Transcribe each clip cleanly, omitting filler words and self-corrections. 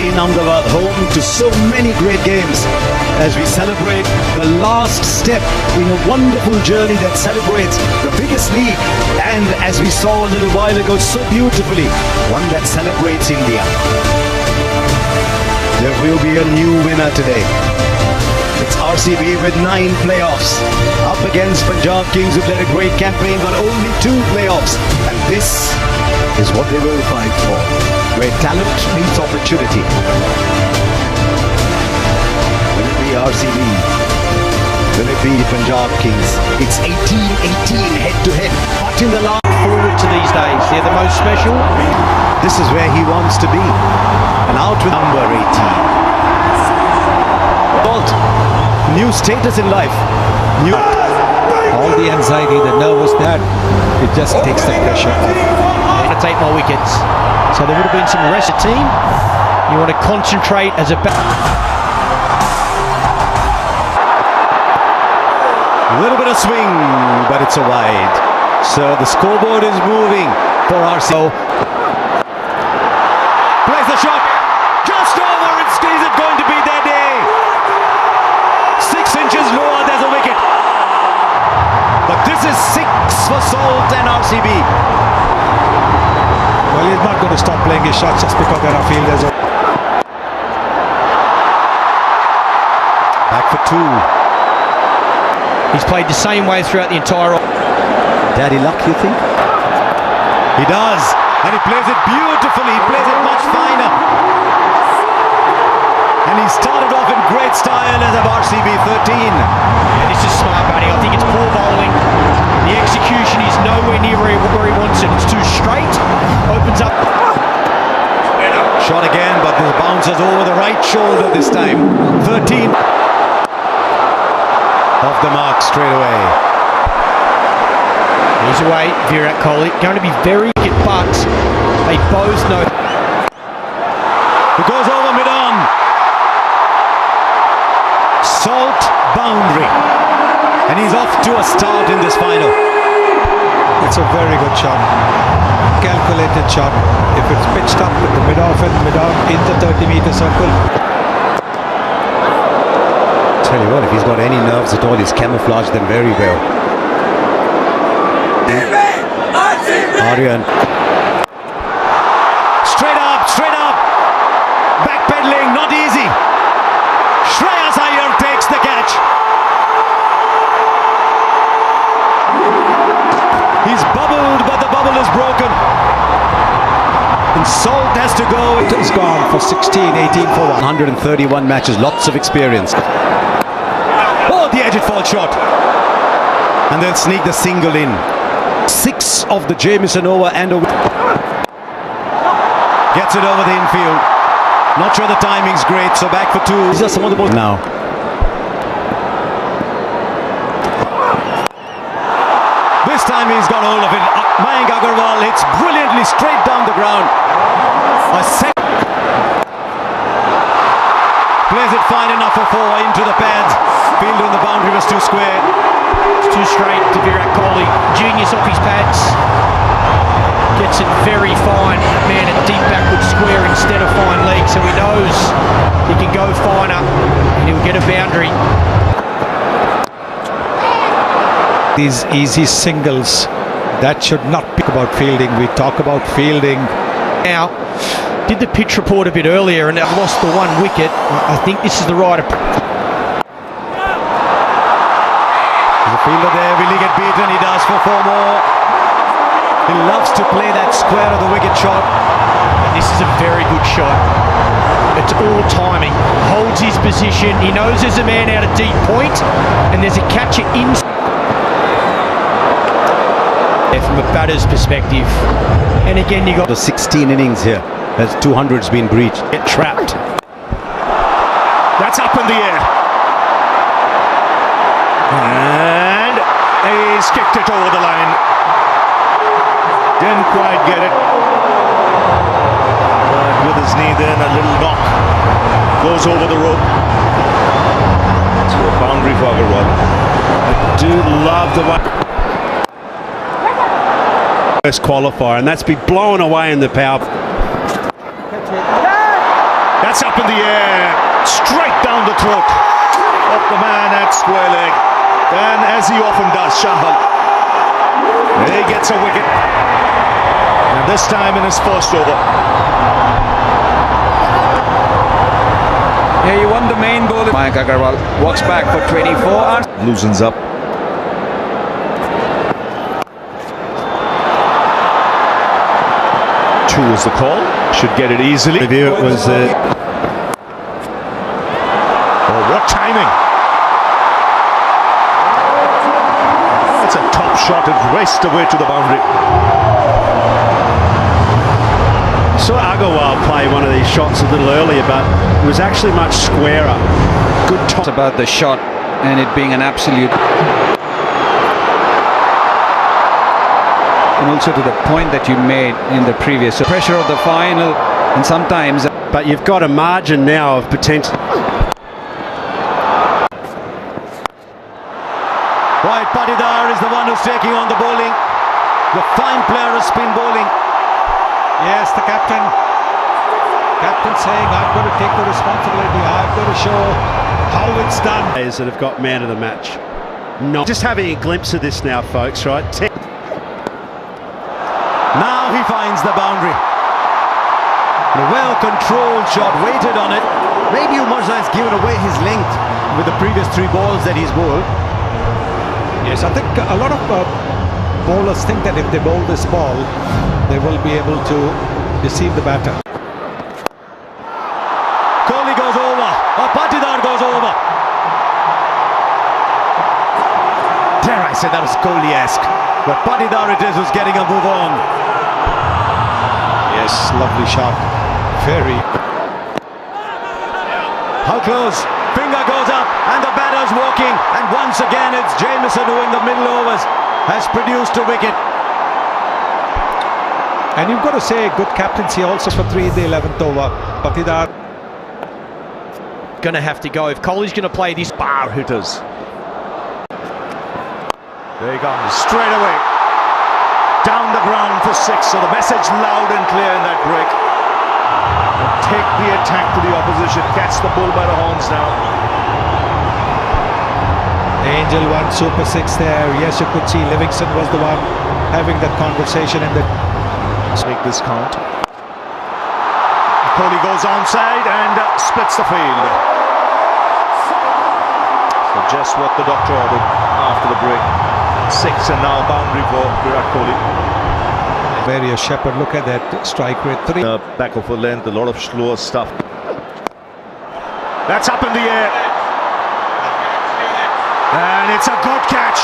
in Ahmedabad, home to so many great games, as we celebrate the last step in a wonderful journey that celebrates the biggest league, and as we saw a little while ago so beautifully, one that celebrates India. There will be a new winner today. It's RCB with 9 playoffs up against Punjab Kings, who've led a great campaign but only 2 playoffs, and this is what they will fight for, where talent meets opportunity. Will it be RCB? Will it be Punjab Kings? It's 18-18 head-to-head, but in the last forward to these days, they're the most special. This is where he wants to be, and out with number 18. New status in life. All the anxiety, the nervous, that it just takes the pressure off. And to take more wickets. So there would have been some rest of the team. You want to concentrate as a A little bit of swing, but it's a wide. So the scoreboard is moving for RCB. Plays the shot. Just over. Is it going to be their day? 6 inches lower, there's a wicket. But this is 6 for Salt and RCB. Well, he's not going to stop playing his shots just because there are fielders. Back for 2. He's played the same way throughout the entire... Daddy luck, you think? He does. And he plays it beautifully. He plays it much finer. And he started off in great style as a RCB 13. Yeah, this is smart batting. I think it's poor bowling. The execution is nowhere near where he wants it. It's too straight. Opens up. Shot again, but the bounces over the right shoulder this time. 13. Off the mark straight away. He's away, Virat Kohli. Going to be very good, but they both know. It goes over mid-on. Salt boundary. And he's off to a start in this final. It's a very good shot. Calculated shot. If it's pitched up with the mid-off and mid-on in the 30-meter circle. Tell you what, if he's got any nerves at all, he's camouflaged them very well. Aryan. Straight up, straight up. Backpedaling, not easy. Shreyas Iyer takes the catch. He's bubbled, but the bubble is broken. And Salt has to go. He's gone for 16, 18 for 1. 131 matches, lots of experience. Oh, the edge it fall shot. And then sneak the single in. 6 of the Jamieson over and over. Gets it over the infield. Not sure the timing's great, so back for 2. These are some of the balls now. This time he's got hold of it. Mayank Agarwal hits brilliantly straight down the ground. A second. Plays it fine enough for 4 into the pads. Field on the boundary was too square. It's too straight to Virat Kohli. Genius off his pads. Gets it very fine. Man, a deep backward square instead of fine leg, so he knows he can go finer and he'll get a boundary. These easy singles, that should not be about fielding. We talk about fielding. Now, did the pitch report a bit earlier and they've lost the 1 wicket. I think this is the right approach. There's a fielder there. Will he get beaten? He does for 4 more. He loves to play that square of the wicket shot. This is a very good shot. It's all timing. Holds his position. He knows there's a man out of deep point and there's a catcher in. From a batter's perspective. And again, you got the 16 innings here as 200's been breached. Get trapped. That's up in the air. And he's kicked it over the line. Didn't quite get it. But with his knee then, a little knock. Goes over the rope. To a boundary for Agarwal. I do love the one. First qualifier, and that's been blown away in the power. That's up in the air, straight down the throat of the man at square leg. And as he often does, Shahal, he gets a wicket. And this time in his first over. Yeah, he won the main ball. Mayank Agarwal walks back for 24. Loosens up. Two is the call. Should get it easily. Review it was. Oh, what timing! It's a top shot. It raced away to the boundary. Saw Agarwal play one of these shots a little earlier, but it was actually much squarer. Good top. It's about the shot and it being an absolute. And also to the point that you made in the previous. So pressure of the final, and sometimes. But you've got a margin now of potential. Right, Patidar is the one who's taking on the bowling. The fine player of spin bowling. Yes, the captain saying, I've got to take the responsibility, I've got to show how it's done. Players that have got man of the match. Not just having a glimpse of this now, folks, right? Now he finds the boundary. A well-controlled shot, waited on it. Maybe Umar has given away his length with the previous 3 balls that he's bowled. Yes, I think a lot of bowlers think that if they bowl this ball, they will be able to deceive the batter. Kohli goes over, or Patidar goes over. Dare I say that was Kohli-esque, but Patidar it is who's getting a move on. Yes, lovely shot. Very. How close? Finger goes up, and the batter's walking, and once again it's Jamieson who in the middle overs has produced a wicket. And you've got to say good captaincy also for 3 in the 11th over. Patidar. Going to have to go. If Kohli's going to play this. Bar hitters. There he comes, straight away. Down the ground for 6. So the message loud and clear in that break. And take the attack to the opposition. Catch the bull by the horns now. Angel won Super 6 there. Yes, you could see Livingston was the one having that conversation in the. Let's make this count. Kohli goes onside and splits the field. So just what the doctor ordered after the break. 6 and now boundary for Virat Kohli. Various Shepherd, look at that strike rate. 3. Back of a length, a lot of slower stuff. That's up in the air. And it's a good catch.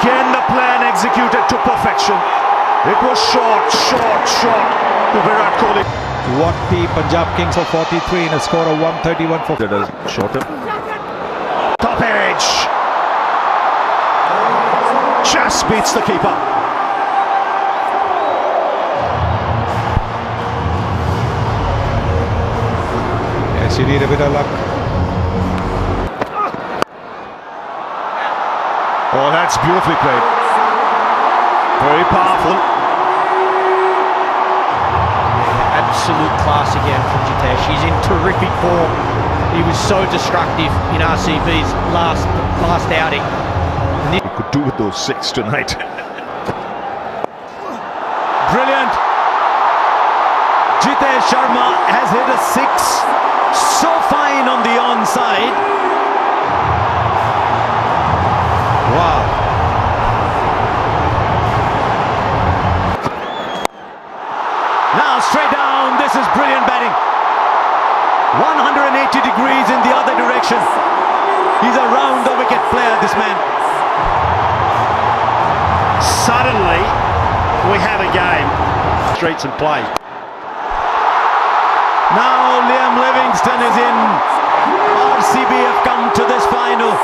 Again the plan executed to perfection. It was short to Virat Kohli. What the Punjab Kings for 43 in a score of 131 for. Shorter. Top edge. Just beats the keeper. Yes, you need a bit of luck. Oh, that's beautifully played. Very powerful. Absolute class again from Jitesh. He's in terrific form. He was so destructive in RCB's last outing. He could do with those 6 tonight. Brilliant. Jitesh Sharma has hit a 6. So fine on the onside. Wow. Now straight down. This is brilliant batting. 180 degrees in the other direction. He's a round the wicket player, this man. Suddenly, we have a game. Streets and play. Now Liam Livingstone is in. RCB have come to this final.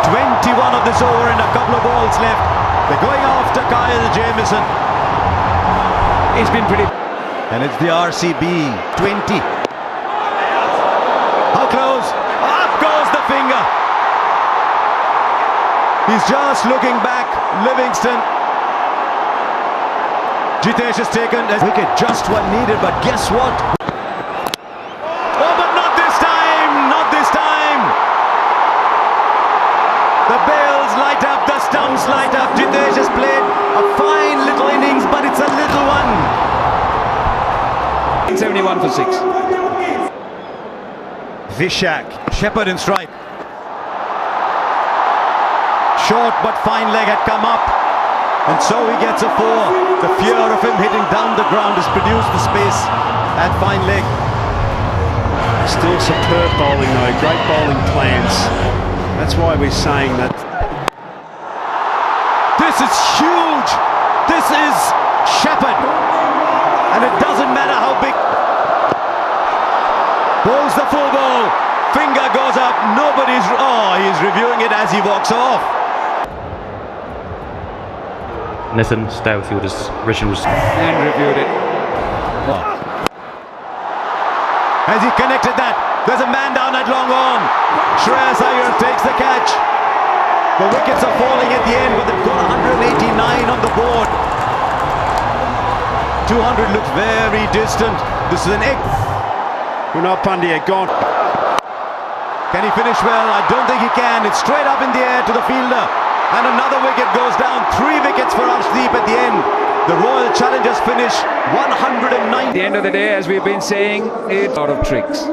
21 of this over and a couple of balls left. They're going after Kyle Jamieson. He's been pretty. And it's the RCB 20. How close? Up goes the finger. He's just looking back. Livingston Jitesh has taken a wicket, just one needed, but guess what? Oh, but not this time! Not this time! The bails light up, the stumps light up. Jitesh has played a fine little innings, but it's a little one. 71 for 6. Vishak, Shepherd in strike. Short but fine leg had come up, and so he gets a 4. The fear of him hitting down the ground has produced the space at fine leg. Still superb bowling though, great bowling plans. That's why we're saying that. This is huge. This is Shepherd, and it doesn't matter how big. Bowls the full ball. Finger goes up. Nobody's. Oh, he's reviewing it as he walks off. Nathan Stowfield's original. And reviewed it. Has he connected that? There's a man down at long on. Shreyas Iyer takes the catch. The wickets are falling at the end, but they've got 189 on the board. 200 looks very distant. This is an egg. Kunal Pandya gone. Can he finish well? I don't think he can. It's straight up in the air to the fielder. And another wicket goes down. 3 wickets for Arshdeep at the end. The Royal Challengers finish 109. At the end of the day, as we've been saying, it's out of tricks.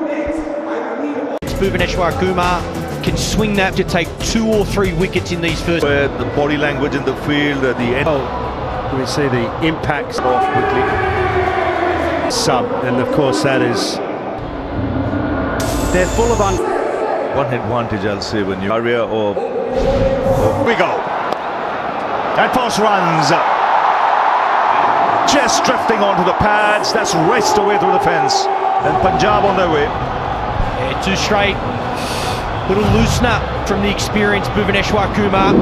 Bhuvaneshwar Kumar can swing that to take 2 or 3 wickets in these first. Where the body language in the field at the end. We see the impacts off quickly. Sub, and of course that is. They're full of One advantage, I'll say, when you area or we go. And post runs. Just drifting onto the pads. That's raced away through the fence. And Punjab on their way. Yeah, 2 straight. Little loosener from the experienced Bhuvaneshwar Kumar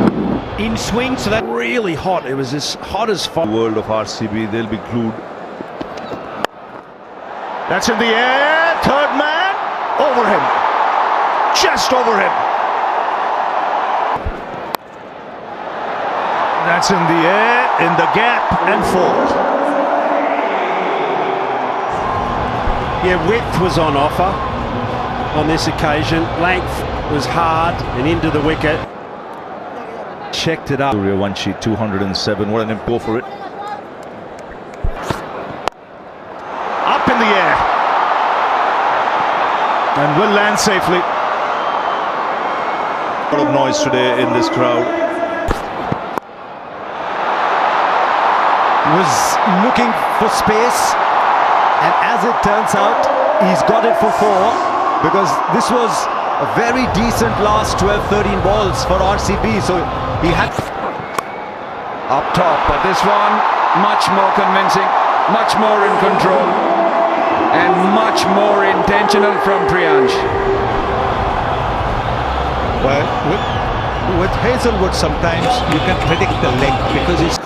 in swing, so that really hot. It was as hot as fire. The world of RCB, they'll be glued. That's in the air. Third man over him. Just over him. That's in the air, in the gap, and 4. Yeah, width was on offer on this occasion. Length was hard and into the wicket. Checked it up. Suryavanshi 207. What an go for it. Up in the air. And will land safely. A lot of noise today in this crowd. Was looking for space, and as it turns out, he's got it for 4, because this was a very decent last 12-13 balls for RCB, so he had Up top, but this one much more convincing, much more in control, and much more intentional from Priyansh. Well, with Hazelwood sometimes you can predict the length because it's.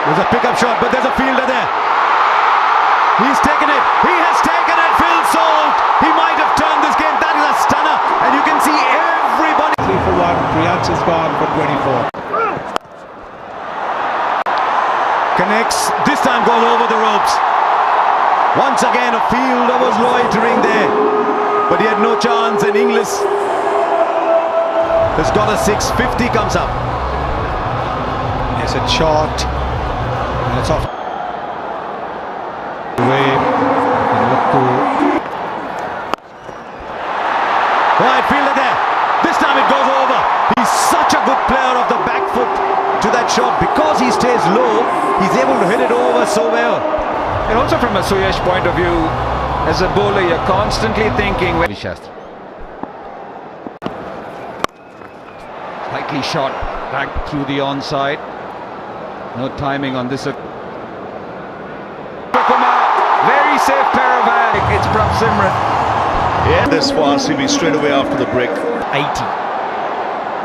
There's a pickup shot, but there's a fielder there. He's taken it. He has taken it. Phil Salt. He might have turned this game. That is a stunner, and you can see everybody. 3 for 1. Priyansh is gone for 24. Connects. This time goes over the ropes. Once again, a fielder was loitering there, but he had no chance. And Inglis has got a 650 comes up. It's a shot. And it's off. Away. And look to. Right, fielder there. This time it goes over. He's such a good player of the back foot to that shot. Because he stays low, he's able to hit it over so well. And also from a Suyash point of view, as a bowler, you're constantly thinking. Shastri. Slightly shot back through the onside. No timing on this. Kumar, very safe pair of hands. It's Prabh Simran. Yeah, this for RCB straight away after the break. 80.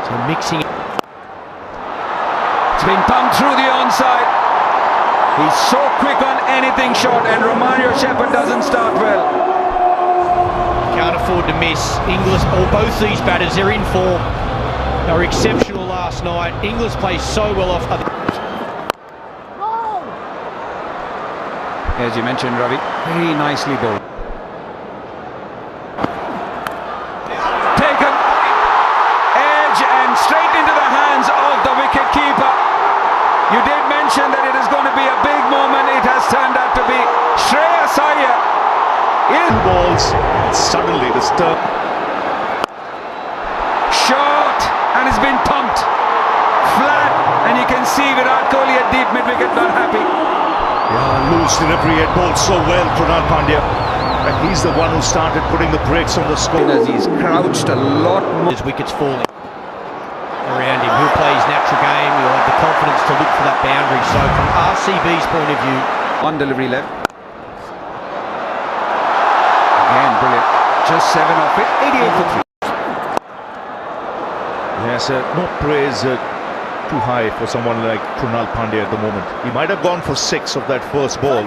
So mixing. It's been pumped through the onside. He's so quick on anything short, and Romario Shepherd doesn't start well. Can't afford to miss. Inglis, or both these batters, they're in form. They were exceptional last night. Inglis plays so well off. as you mentioned, Ravi. Very nicely bowled. Taken. Edge and straight into the hands of the wicket keeper. You did mention that it is going to be a big moment. It has turned out to be. Shreyas Iyer in Balls. Suddenly this turn. short and it's been pumped flat, and you can see Virat Kohli at deep mid wicket not happy. Yeah, loose delivery, had bowled so well, Krunal Pandya. And he's the one who started putting the brakes on the score. As he's crouched a lot more. His wickets falling around him. He'll play his natural game. He'll have the confidence to look for that boundary. So from RCB's point of view, On delivery left. Again, brilliant. Just 7 off it. 88 for 3. Yes, no praise too high for someone like Krunal Pandya at the moment. He might have gone for 6 of that first ball.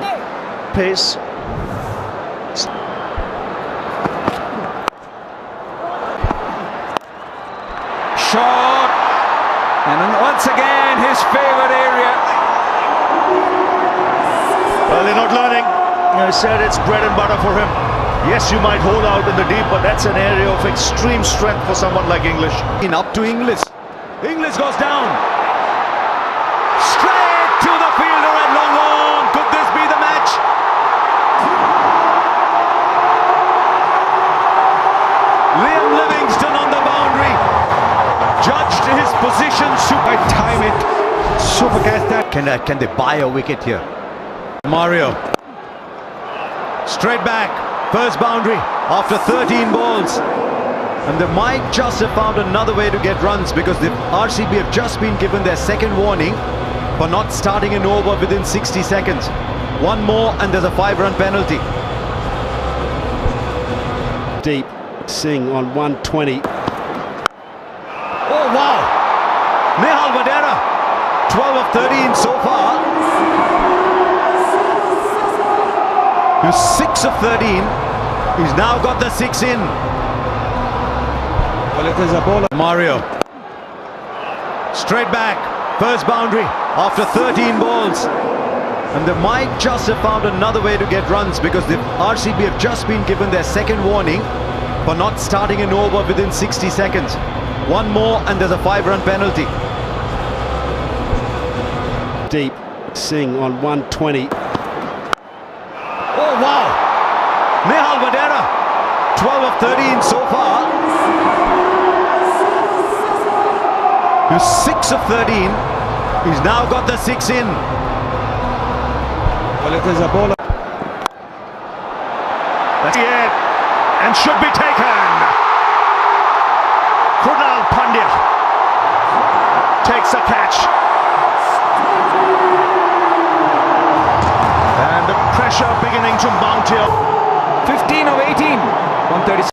Pace. Short. And then once again, his favourite area. Well, they're not learning. I said it's bread and butter for him. Yes, you might hold out in the deep, but that's an area of extreme strength for someone like English. Up to Inglis. Inglis goes down. Straight to the fielder at long on. Could this be the match? Liam Livingston on the boundary. Judged his position. I time it. Super catch that. Can they buy a wicket here? Mario. Straight back. First boundary after 13 balls. And they might just have found another way to get runs, because the RCB have just been given their second warning for not starting an over within 60 seconds. One more and there's a 5-run penalty. Deep. Singh on 120. Oh wow! Nehal Vadera, 12 of 13 so far. He's 6 of 13. He's now got the 6 in. Well, it is a bowler. Mario. Straight back. First boundary after 13 balls. And they might just have found another way to get runs, because the RCB have just been given their second warning for not starting an over within 60 seconds. One more and there's a 5-run penalty. Deep. Singh on 120. Oh wow! Nehal Vadera, 12 of 13 so far. He's 6 of 13. He's now got the 6 in. Well, it is a bowler. That's it. And should be taken. Krunal Pandya takes the catch. And the pressure beginning to mount here. 15 of 18. 136.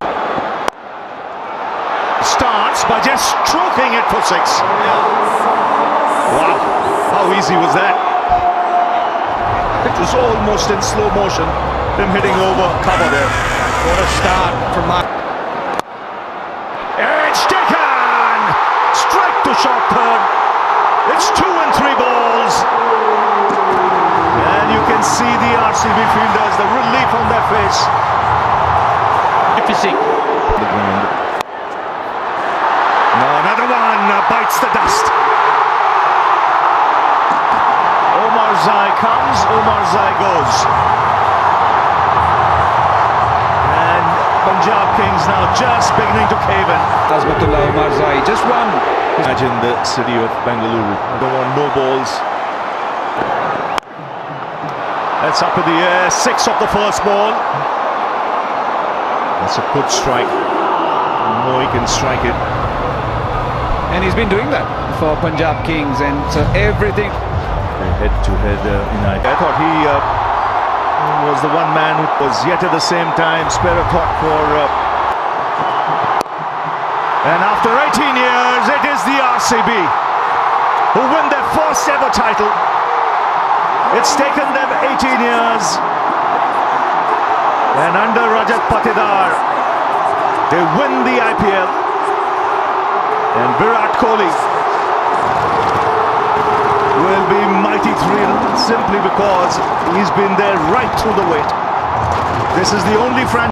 Starts by just stroking it for 6. Wow, how easy was that? It was almost in slow motion, him hitting over cover there. what a start from Mark. It's taken! Strike to short third. It's 2 and 3 balls. And you can see the RCB fielders, the relief on their face. Magnificent. The ground. No, another one bites the dust. Omar Zai comes, Omar Zai goes. And Punjab Kings now just beginning to cave in. Azmatullah Omar Zai, just one. Imagine the city of Bengaluru. Don't want no balls. That's up in the air. 6 of the first ball. That's a good strike. No, he can strike it. And he's been doing that for Punjab Kings, and so everything. Head-to-head United. I thought he was the one man who was yet at the same time spare a thought for. And after 18 years, it is the RCB who win their first ever title. It's taken them 18 years. And under Rajat Patidar, they win the IPL. And Virat Kohli will be mighty thrilled. simply because he's been there right through the wait. This is the only franchise